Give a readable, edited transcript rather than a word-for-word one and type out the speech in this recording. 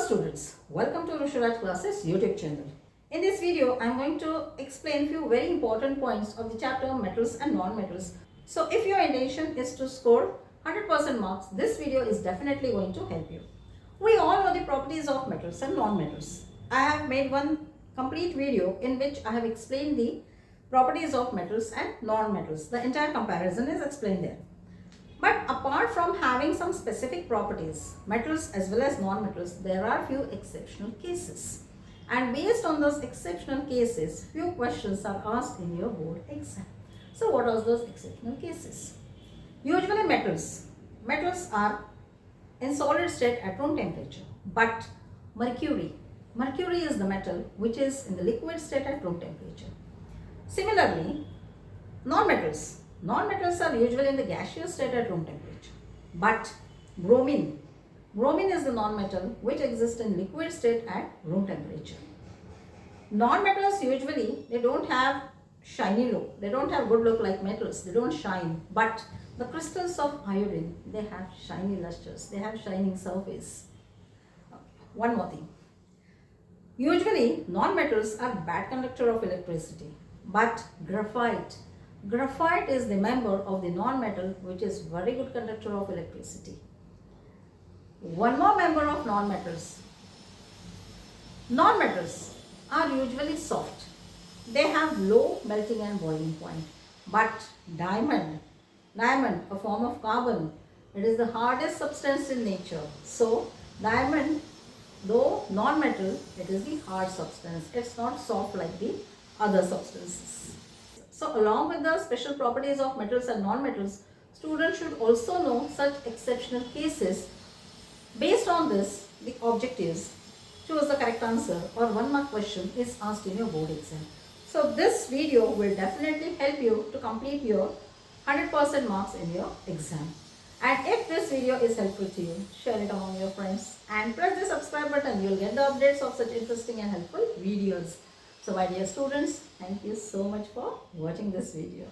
students, welcome to VrushuRaj classes YouTube channel. In this video, I am going to explain few very important points of the chapter metals and non-metals. So if your intention is to score 100% marks, this video is definitely going to help you. We all know the properties of metals and non-metals. I have made one complete video in which I have explained the properties of metals and non-metals. The entire comparison is explained there. But apart from having some specific properties, metals as well as non-metals, there are few exceptional cases. And based on those exceptional cases, few questions are asked in your board exam. So what are those exceptional cases? Usually metals are in solid state at room temperature. But mercury is the metal which is in the liquid state at room temperature. Similarly, non-metals are usually in the gaseous state at room temperature. But bromine is the non-metal which exists in liquid state at room temperature. Non-metals usually, they don't have shiny look. They don't have good look like metals. They don't shine. But the crystals of iodine, they have shiny lusters. They have shining surface. Okay. One more thing. Usually, non-metals are bad conductor of electricity. But graphite is the member of the non-metal which is very good conductor of electricity. One more member of non-metals. Non-metals are usually soft. They have low melting and boiling point. But diamond, a form of carbon, it is the hardest substance in nature. So diamond, though non-metal, it is the hard substance. It's not soft like the other substances. So along with the special properties of metals and non-metals, students should also know such exceptional cases. Based on this, the objectives, choose the correct answer or 1 mark question is asked in your board exam. So this video will definitely help you to complete your 100% marks in your exam. And if this video is helpful to you, share it among your friends and press the subscribe button. You will get the updates of such interesting and helpful videos. So my dear students, thank you so much for watching this video.